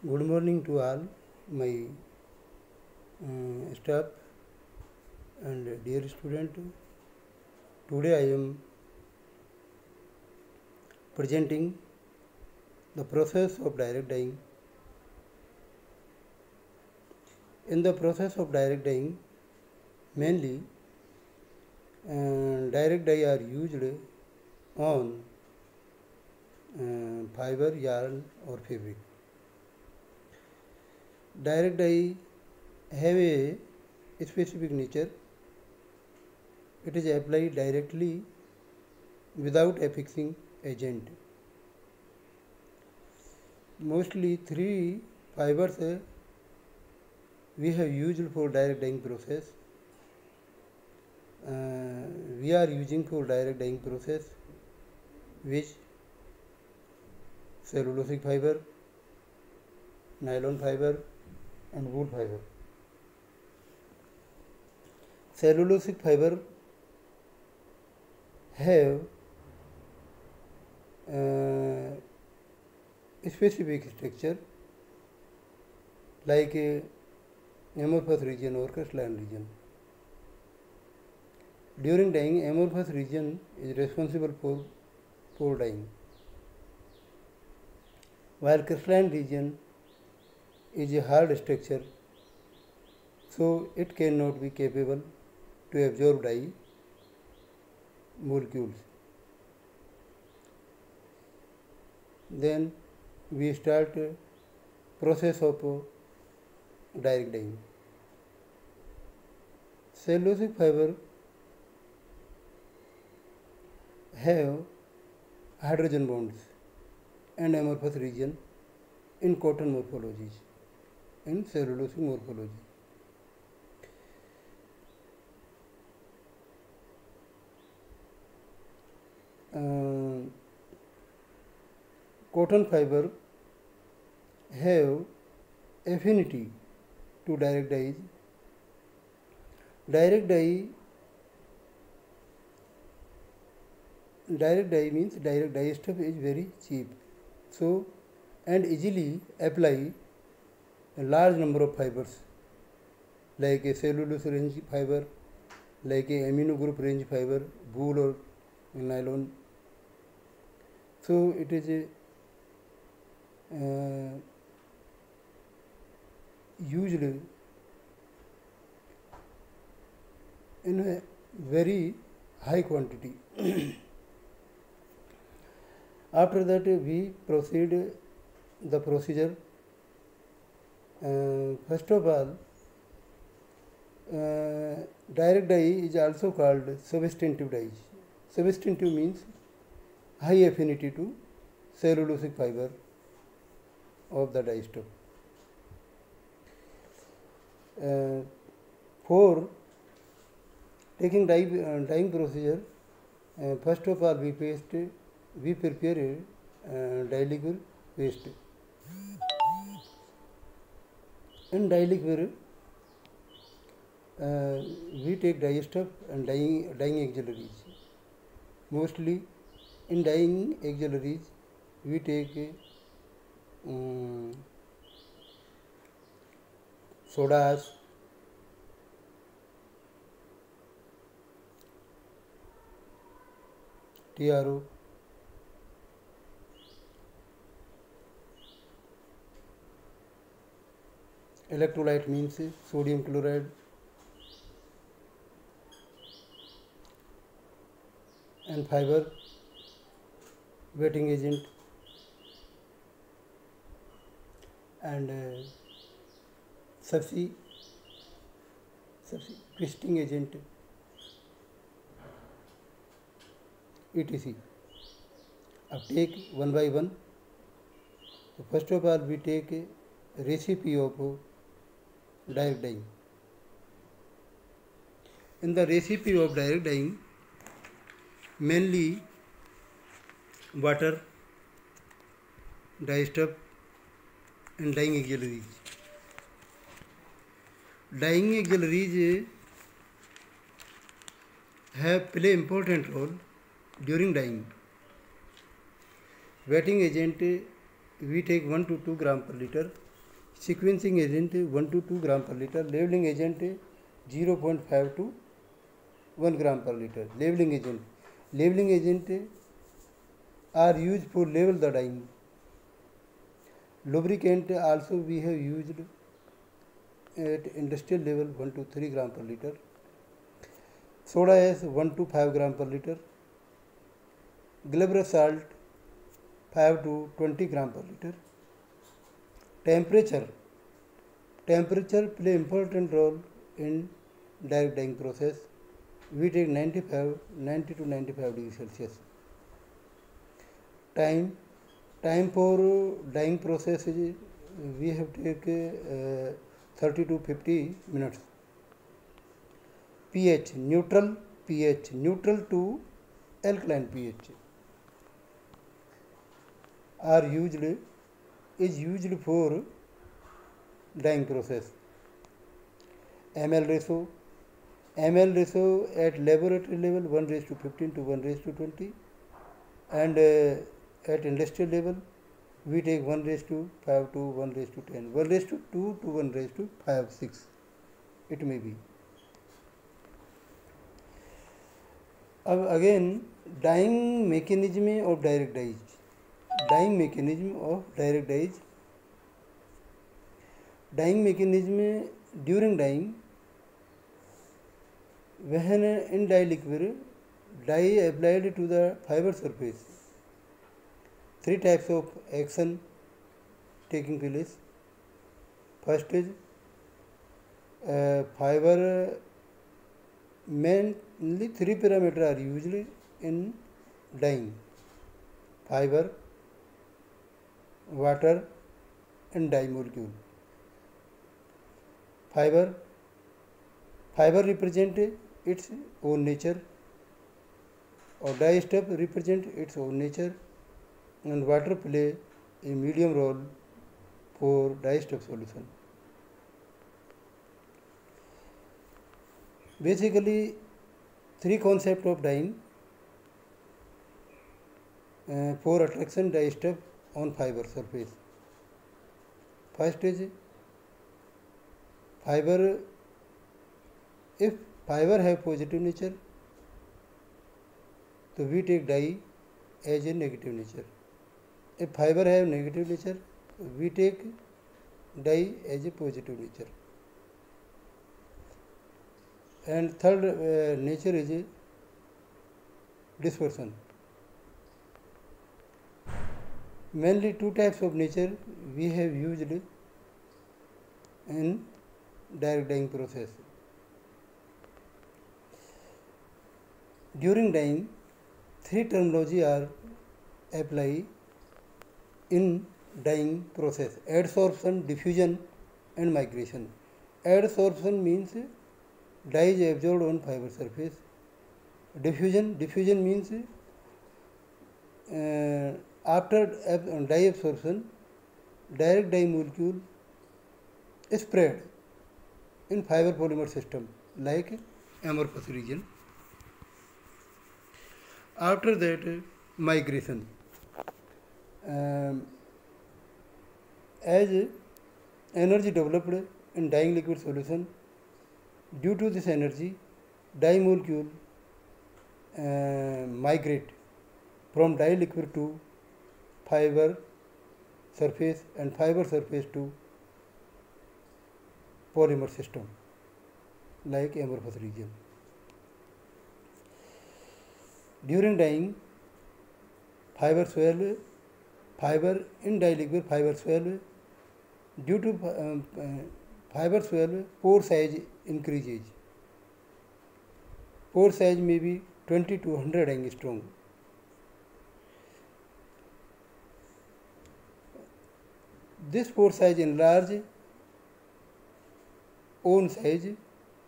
Good morning to all my staff and dear student. Today I am presenting the process of direct dyeing. In the process of direct dyeing, mainly direct dye are used on fiber, yarn or fabric. Direct dye have a specific nature. It is applied directly without affixing agent. Mostly three fibers we have used for direct dyeing process. We are using for direct dyeing process which cellulosic fiber, nylon fiber and wool fiber. Cellulosic fiber have specific structure like amorphous region or crystalline region. During dyeing, amorphous region is responsible for dyeing, while crystalline region is a hard structure, so it cannot be capable to absorb dye molecules. Then we start process of direct dyeing. Cellulosic fiber have hydrogen bonds and amorphous region in cotton morphologies, in cellulosic morphology. Cotton fiber have affinity to direct dyes. Direct dye means direct dye stuff is very cheap, so and easily apply a large number of fibers like a cellulose range fiber, like a amino group range fiber, wool or nylon. So it is used in a very high quantity. After that we proceed the procedure. First of all, direct dye is also called substantive dyes. Substantive means high affinity to cellulosic fiber of the dye stuff. For taking dyeing procedure, first of all we prepare a dye liquor paste. In dye liquor, we take dye stuff and dyeing auxiliaries. Mostly in dyeing auxiliaries, we take sodas, TRO, electrolyte means sodium chloride, and fiber, wetting agent, and subsea twisting agent, etc. Now take one by one. So first of all we take a recipe of direct dyeing. In the recipe of direct dyeing, mainly water, dye stuff and dyeing auxiliaries. Dyeing auxiliaries play important role during dyeing. Wetting agent we take 1 to 2 gram per liter sequencing agent 1 to 2 gram per liter, labeling agent 0.5 to 1 gram per liter. Labeling agent are used for label the dyeing. Lubricant also we have used at industrial level 1 to 3 gram per liter. Soda ash 1 to 5 gram per liter. Glabrous salt 5 to 20 gram per liter. Temperature play important role in direct dyeing process. We take 90 to 95 degrees Celsius. Time for dyeing process is we have to take 30 to 50 minutes. pH, neutral to alkaline pH is used for dyeing process. ml ratio at laboratory level 1:15 to 1:20, and at industrial level we take 1:5 to 1:10, 1:2 to 1:5, 6 it may be. Again, dyeing mechanism of direct dyes. Dyeing mechanism during dyeing, when in dye liquid, dye applied to the fiber surface. 3 types of action taking place. First is fiber, mainly 3 parameters are used in dyeing: fiber, water and dye molecule. Fiber represent its own nature, or dye stuff represent its own nature, and water play a medium role for dye stuff solution. Basically, 3 concepts of dyeing for attraction dye stuff on fiber surface. First is fiber. If fiber have positive nature, so we take dye as a negative nature. If fiber have negative nature, we take dye as a positive nature. And third nature is a dispersion. Mainly 2 types of nature we have used in direct dyeing process. During dyeing, 3 terminology are applied in dyeing process: adsorption, diffusion and migration. Adsorption means dye is absorbed on fiber surface. Diffusion means after dye absorption, direct dye molecule is spread in fiber polymer system like amorphous region. After that, migration. As energy developed in dyeing liquid solution, due to this energy, dye molecule migrate from dye liquid to fiber surface and fiber surface to polymer system like amorphous region. During dyeing, fiber in dye liquid, fiber swell. Due to fiber swell, pore size increases. Pore size may be 20 to 100 angstrom. This pore size enlarge own size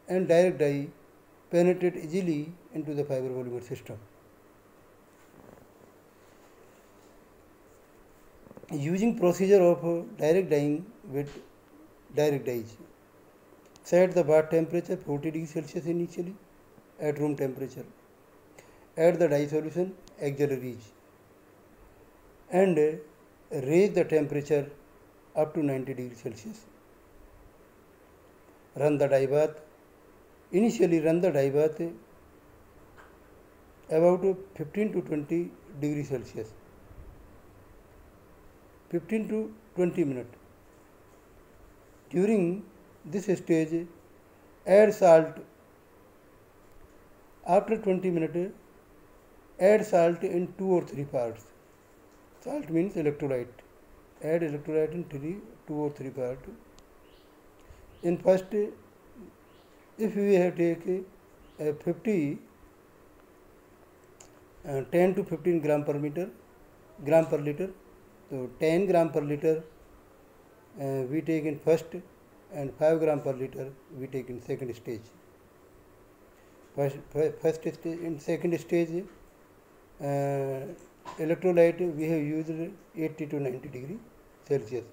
and direct dye penetrate easily into the fiber polymer system. Using procedure of direct dyeing with direct dyes. Set the bath temperature 40 degrees Celsius initially at room temperature. Add the dye solution auxiliaries and raise the temperature up to 90 degrees Celsius. Run the dye bath. Initially run the dye bath about 15 to 20 degrees Celsius. 15 to 20 minutes. During this stage, add salt. After 20 minutes, add salt in 2 or 3 parts. Salt means electrolyte. Add electrolyte in 2 or 3 parts. In first, if we have taken 10 to 15 gram per liter, so 10 gram per liter we take in first, and 5 gram per liter we take in second stage. First stage, in second stage, electrolyte we have used 80 to 90 degree Celsius.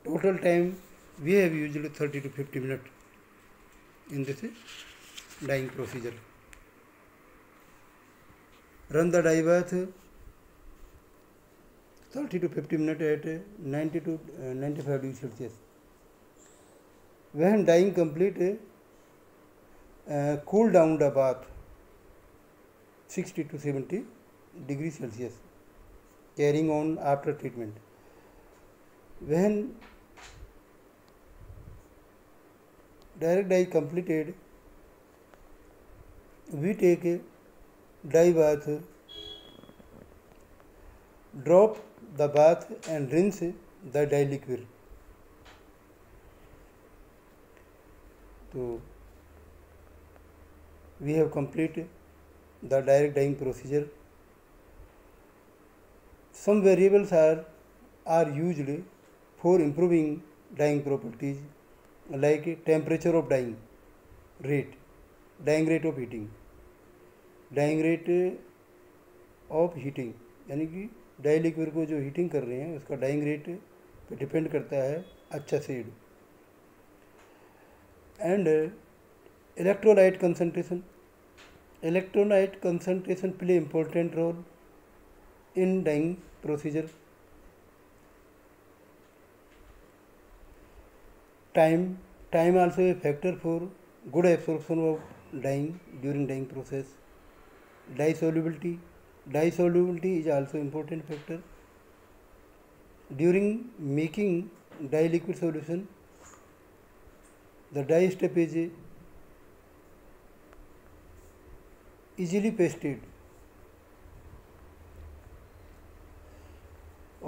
Total time we have used 30 to 50 minutes in this dyeing procedure. Run the dye bath 30 to 50 minutes at 90 to 95 degrees Celsius. When dyeing complete, cool down the bath 60 to 70 degrees Celsius. Carrying on after treatment. When direct dye completed, we take a dye bath, drop the bath and rinse the dye liquid. So we have completed the direct dyeing procedure. Some variables are used for improving dyeing properties, like temperature of dyeing rate, dyeing rate of heating, dyeing rate of heating, यानी कि die liquid को जो heating कर रहे हैं उसका dying rate पे depend करता है अच्छा shade. And electrolyte concentration play important role in dyeing procedure. Time also a factor for good absorption of dyeing during dyeing process. Dye solubility is also important factor. During making dye liquid solution, the dye step is easily pasted.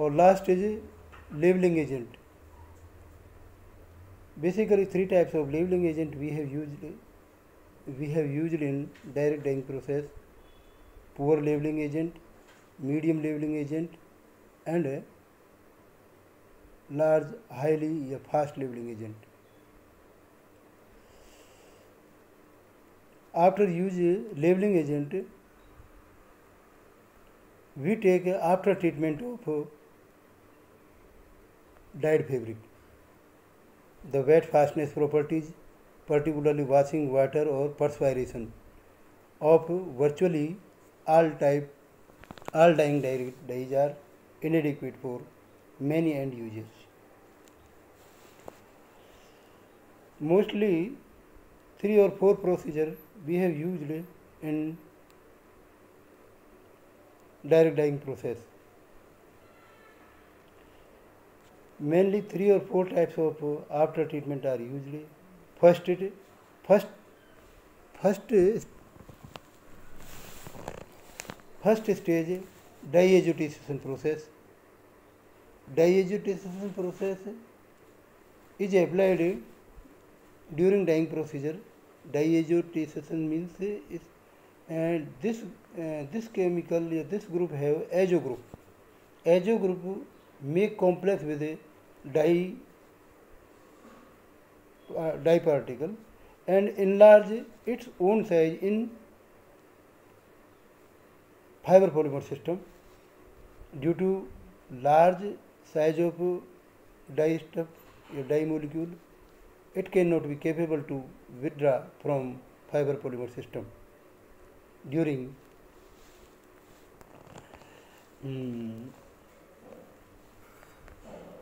और last is levelling agent. Basically 3 types of labeling agent we have used in direct dyeing process: poor labeling agent, medium labeling agent, and a large highly fast labeling agent. After use labeling agent, we take after treatment of dyed fabric. The wet fastness properties, particularly washing water or perspiration, of virtually all dyeing dyes are inadequate for many end users. Mostly 3 or 4 procedures we have used in direct dyeing process. Mainly 3 or 4 types of after treatment are used. First stage, dye agitation process. Dye agitation process is applied during dyeing procedure. Dye agitation means this chemical, this group have azo group. Azo group make complex with a dye particle and enlarge its own size in fiber polymer system. Due to large size of dye stuff, a dye molecule, it cannot be capable to withdraw from fiber polymer system during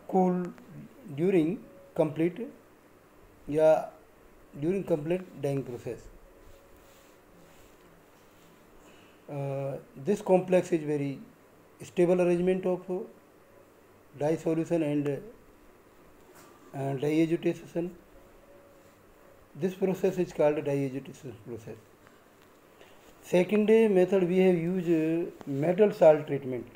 cool during complete dyeing process. This complex is very stable arrangement of dye solution and dye agitation. This process is called dye agitation process. Second method, we have used metal salt treatment.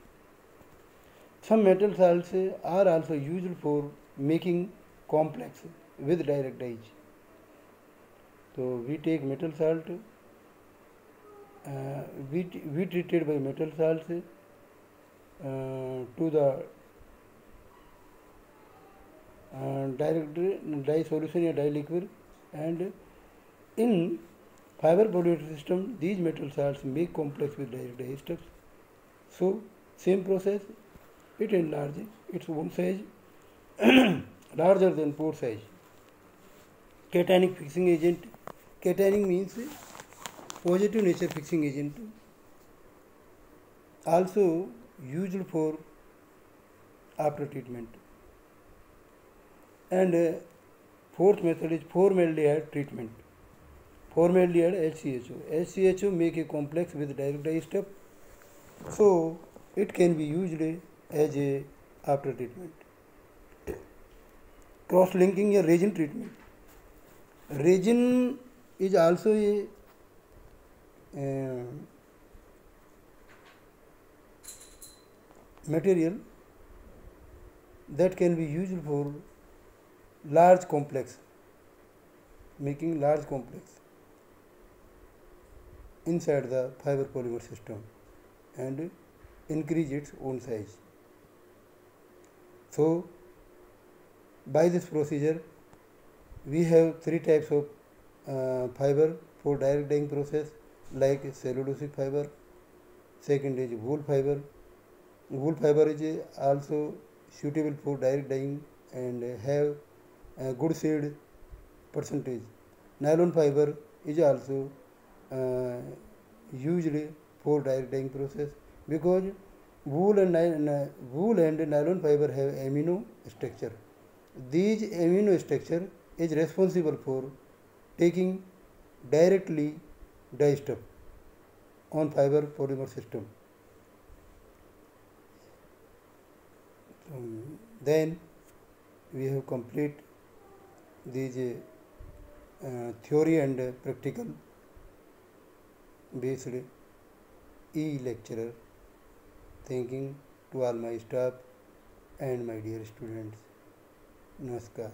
Some metal salts are also used for making complex with direct dyes. So we take metal salt, we treated by metal salts to the direct dye solution or dye liquid, and in fiber polymer system these metal salts make complex with direct dye steps. So same process, it enlarges its own size larger than pore size. Cationic fixing agent. Cationic means positive nature fixing agent, also used for after treatment. And fourth method is formaldehyde treatment. Formaldehyde HCHO. HCHO make a complex with direct dye step, so it can be used as a after treatment. Cross linking or resin treatment. Resin is also a material that can be used for large complex, making large complex inside the fiber polymer system and increase its own size. So by this procedure we have three types of fiber for direct dyeing process, like cellulosic fiber. Second is wool fiber. Wool fiber is also suitable for direct dyeing and have a good shade percentage. Nylon fiber is also used for direct dyeing process, because wool and nylon fiber have amino structure. These amino structure is responsible for taking directly dye step on fiber polymer system. Then we have complete these theory and practical based e-lecturer. Thanking to all my staff and my dear students. Namaskar.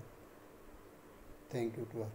Thank you to all.